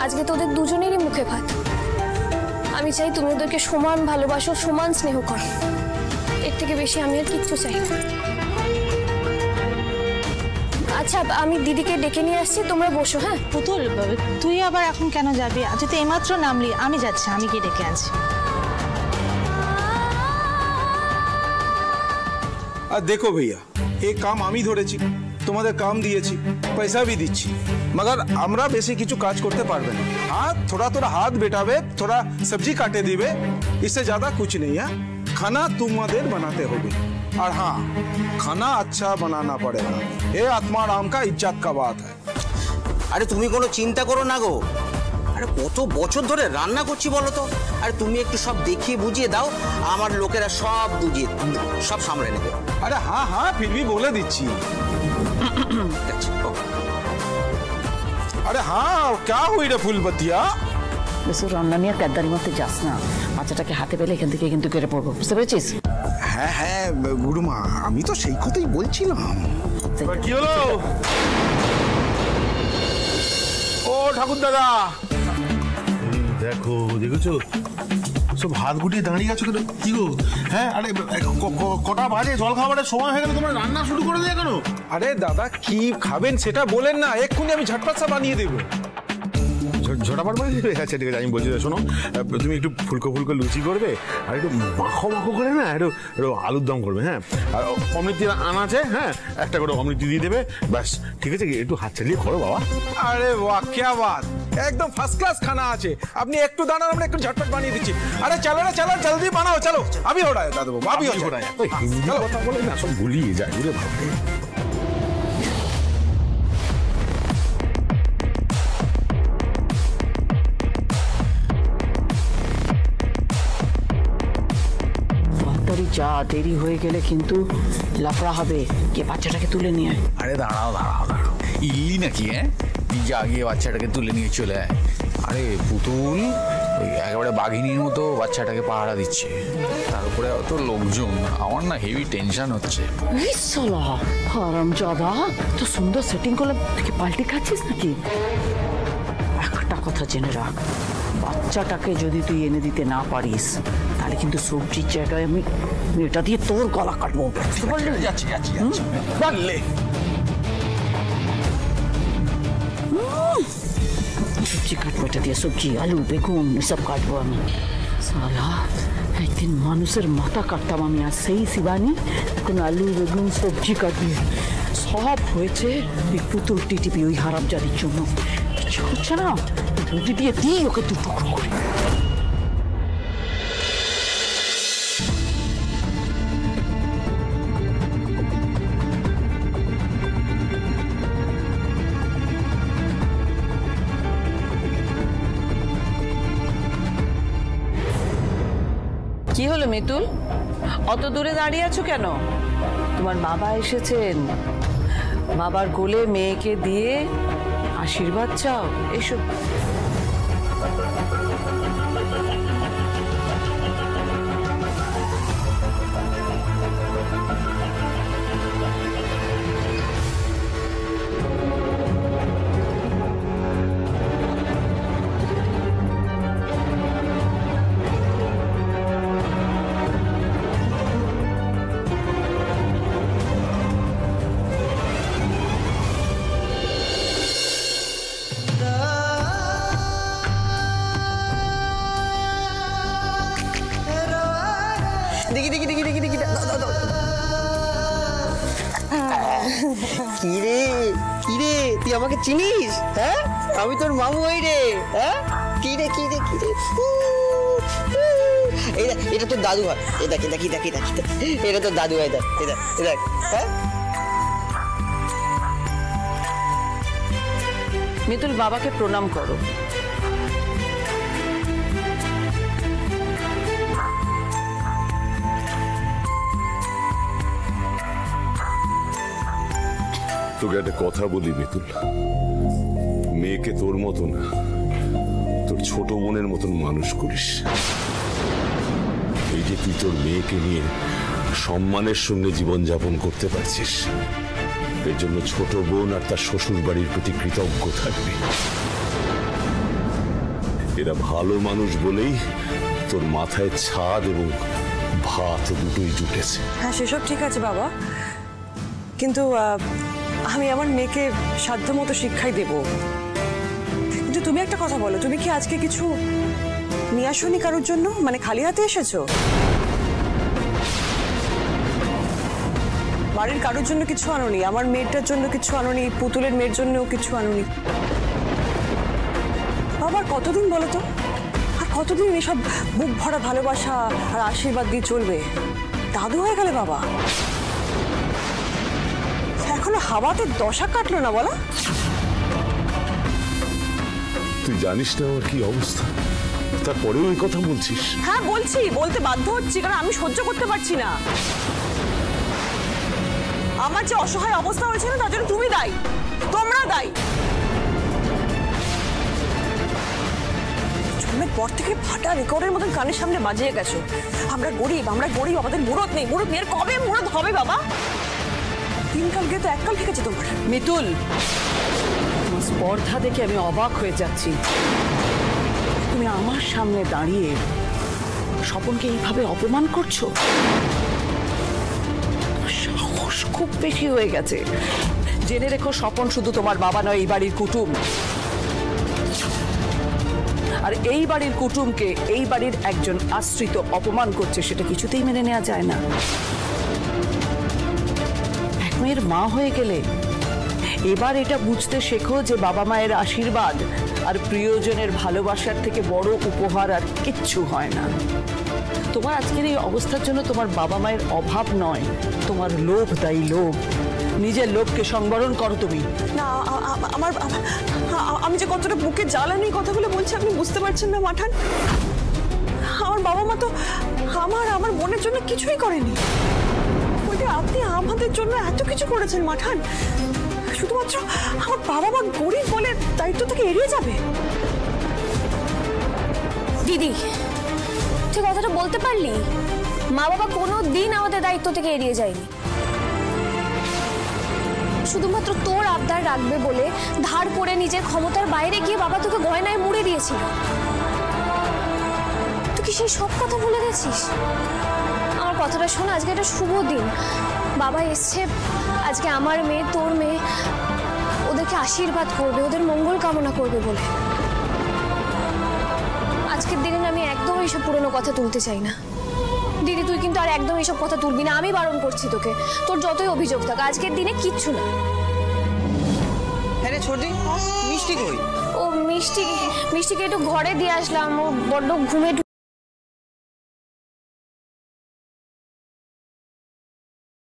আজকে তোদের দুজনেরই মুখে ভাত। আমি চাই তুমি ওদেরকে সমান ভালোবাসো, সমান স্নেহ করো। এর থেকে বেশি আমি আর কিচ্ছু চাই না। আচ্ছা, আমি দিদিকে ডেকে নিয়ে আসছি, তোমরা বসো। হ্যাঁ পুতুল, তুই আবার এখন কেন যাবি? আজ তো এইমাত্র নামলি। আমি যাচ্ছি, আমি গিয়ে ডেকে আনছি। देखो भैया, एक काम आमी ধরেছি, তোমাদের কাম দিয়েছি, পয়সা भी দিচ্ছি, मगर আমরা বেশি কিছু কাজ করতে পারবে না। हाँ, थोड़ा थोड़ा हाथ बेटावे, थोड़ा सब्जी काटे दिवे, इससे ज्यादा कुछ नहीं है। खाना तुम्हादेर बनाते होगे, और हाँ, खाना अच्छा बनाना पड़ेगा। ये आत्माराम का इज्जत का बात है। अरे তুমি কোনো চিন্তা করো না গো। আরে কত বছর ধরে রান্না করছি বলো তো। আরে তুমি একটু সব দেখিয়ে বুঝিয়ে দাও, আমার লোকেরা সব বুঝিয়ে সব সামলে নেবে। अरे हाँ हाँ, फिर भी बोले दीची। अरे हाँ, क्या हुई रे फूलबतिया? বেশি রান্না নিয়ে কাদ্দারি মতে যাস না। বাচ্চাটাকে হাতে পেলে এখান থেকে কিন্তু কেটে পড়বো, বুঝতে পেরেছিস? হ্যাঁ হ্যাঁ গুরুমা, আমি তো সেই কথাই বলছিলাম। কি হলো? ও ঠাকুর দাদা, দেখো দেখেছো সব হাত গুটিয়ে দাঁড়িয়ে আছো কেন? কি গো? হ্যাঁ, আরে কটা বাজে? জল খাবারের সময় হয়ে গেল, তোমরা রান্না শুরু করে দিয়ে কেন? আরে দাদা, কি খাবেন সেটা বলেন না, এক্ষুনি আমি ঝটপট সা বানিয়ে দেবো। ঝটাপট বানিয়ে দেবে? আচ্ছা ঠিক আছে, আমি বলছি শোনো, তুমি একটু ফুলকো ফুলকো লুচি করবে, আর একটু মাখো মাখো করে না একটু আলুর দম করবে। হ্যাঁ, আর অমৃতি আনা আছে, হ্যাঁ একটা করে অমৃতি দিয়ে দেবে, ব্যাস ঠিক আছে। একটু হাত চালিয়ে করো বাবা। আরে বাহ, क्या बात, একদম ফার্স্ট ক্লাস খানা আছে। আপনি একটু দাঁড়ান, আমরা একটু ঝটপট বানিয়ে দিচ্ছি। আরে চলো না, চলো জলদি বানাও, চলো। अभी हो रहा है दादू, अभी हो रहा है। হিন্দি কথা বলে না, সব ভুলিয়ে যায় বুঝলে ভালো। যা দেরি হয়ে গেলে কিন্তু লাফড়া হবে। কে বাচ্চাটাকে তুলে নিয়ে? আরে দাঁড়াও দাঁড়াও দাঁড়াও, ইল্লি নাকি? হ্যাঁ, যা গিয়ে বাচ্চাটাকে তুলে নিয়ে চলে আয়। আরে পুতুল ওই একেবারে বাঘিনীর মতো বাচ্চাটাকে পাহারা দিচ্ছে, তার উপরে অত লোকজন, আমার না হেভি টেনশন হচ্ছে। হারামজাদা, তো সুন্দর সেটিং করলে তুই পাল্টি খাচ্ছিস নাকি? একটা কথা জেনে রাখ, বাচ্চাটাকে যদি তুই এনে দিতে না পারিস তাহলে কিন্তু সবজির জায়গায় আমি এটা দিয়ে তোর গলা কাটবো। যাচ্ছি যাচ্ছি বললে সবজি কাটবো, এটা দিয়ে সবজি, আলু, বেগুন এসব কাটবো আমি। সালা, একদিন মানুষের মাথা কাটতাম আমি, আর সেই শিবানী এখন আলু, বেগুন, সবজি কাটবি। সব হয়েছে ওই পুতুল টিটিপি, ওই হারামজাদির জন্য। কিছু হচ্ছে না, রুটি দিয়ে দিই ওকে দু টুকরো করে। কি হলো মিতুল, অত দূরে দাঁড়িয়ে আছো কেন? তোমার বাবা এসেছেন, বাবার কোলে মেয়েকে দিয়ে আশীর্বাদ চাও। এসো। দেখি দেখি দেখি দেখি দেখি কিরে কিরে, তুই আমাকে চিনিস? হ্যাঁ, আমি তোর মামু হই রে। হ্যাঁ, কিরে কিরে কিরে, এটা তোর দাদু হয়। এ দেখি দেখি দেখি দেখি, এটা তোর দাদু হয়। দেখ এ দেখ এ দেখ। হ্যাঁ, মিতুল, বাবাকে প্রণাম করো। তোকে একটা কথা বলি মিতুল, মেয়েকে তোর মতো না, তোর ছোট বোনের মতন মানুষ করিস। এই যে তুই তোর মেয়েকে নিয়ে সম্মানের সঙ্গে জীবনযাপন করতে পারছিস, এর জন্য ছোট বোন আর তার শ্বশুর বাড়ির প্রতি কৃতজ্ঞ থাকবি। এরা ভালো মানুষ বলেই তোর মাথায় ছাদ এবং ভাত দুটোই জুটেছে। হ্যাঁ, সেসব ঠিক আছে বাবা, কিন্তু আমি আমার মেয়েকে সাধ্যমতো শিক্ষাই দেব। কিন্তু তুমি একটা কথা বলো, তুমি কি আজকে কিছু নিয়ে আসোনি কারোর জন্য? মানে খালি হাতে এসেছো? বাড়ির কারোর জন্য কিছু আনোনি? আমার মেয়েটার জন্য কিছু আনোনি? পুতুলের মেয়ের জন্যও কিছু আনোনি? বাবা কতদিন বলো তো, আর কতদিন এসব বুক ভরা ভালোবাসা আর আশীর্বাদ দিয়ে চলবে? দাদু হয়ে গেলে বাবা, এখনো হাওয়াতে দশা কাটলো না বলা? তুই জানিস না আমার কি অবস্থা, তারপরেও এই কথা বলছিস? হ্যাঁ বলছি, বলতে বাধ্য হচ্ছি, কারণ আমি সহ্য করতে পারছি না। আমার যে অসহায় অবস্থা হয়েছে না, তার জন্য তুমি দায়ী, তোমরা দায়ী। জন্মের পর থেকে ফাটা রেকর্ডের মতন কানের সামনে বাজিয়ে গেছো, আমরা গরিব, আমরা গরিব, আমাদের মুরত নেই, মুরত নেই। কবে মুরত হবে বাবা? দিনকাল গিয়ে তো এককাল থেকেছে তোমার। মিতুল, তোমার স্পর্ধা দেখে আমি অবাক হয়ে যাচ্ছি। তুমি আমার সামনে দাঁড়িয়ে স্বপনকে এইভাবে অপমান করছো? সাহস খুব বেশি হয়ে গেছে। জেনে রেখো, স্বপন শুধু তোমার বাবা নয়, এই বাড়ির কুটুম। আর এই বাড়ির কুটুমকে এই বাড়ির একজন আশ্রিত অপমান করছে, সেটা কিছুতেই মেনে নেওয়া যায় না। এক মেয়ের মা হয়ে গেলে এবার এটা বুঝতে শেখো যে বাবা মায়ের আশীর্বাদ আর প্রিয়জনের ভালোবাসার থেকে বড় উপহার আর কিচ্ছু হয় না। তোমার আজকের এই অবস্থার জন্য তোমার বাবা মায়ের অভাব নয়, তোমার লোভ দায়ী, লোভ। নিজের লোভকে সংবরণ করো তুমি। না, আমি যে কতটা বুকে জ্বালানি কথাগুলো বলছি আপনি বুঝতে পারছেন না মাঠান। আমার বাবা মা তো আমার বোনের জন্য কিছুই করেনি, বলতে আপনি আমাদের জন্য এত কিছু করেছেন মাঠান। শুধুমাত্র আমার বাবা মা গরিব বলে দায়িত্ব থেকে এড়িয়ে যাবে? দিদি, তুই কথাটা বলতে পারলি? মা বাবা কোনো দিন আমাদের দায়িত্ব থেকে এড়িয়ে যায়নি। শুধুমাত্র তোর আবদার রাখবে বলে ধার করে নিজের ক্ষমতার বাইরে গিয়ে বাবা তোকে গয়নায় মুড়ে দিয়েছিল। তুই কি সেই সব কথা ভুলে গেছিস? আমার কথাটা শোন, আজকে একটা শুভ দিন। বাবা এসছে আজকে আমার মেয়ে, তোর মেয়ে, ওদেরকে আশীর্বাদ করবে, ওদের মঙ্গল কামনা করবে বলে। আজকের দিনে আমি একদম এইসব পুরনো কথা তুলতে চাই না। দিদি, তুই কিন্তু আর একদম এইসব কথা তুলবি না, আমি বারণ করছি তোকে। তোর যতই অভিযোগ থাক, আজকের দিনে কিচ্ছু না। হ্যাঁ রে ছোটি, মিষ্টি কই? ও মিষ্টিকে একটু ঘরে দিয়ে আসলাম, ও বড্ড ঘুমে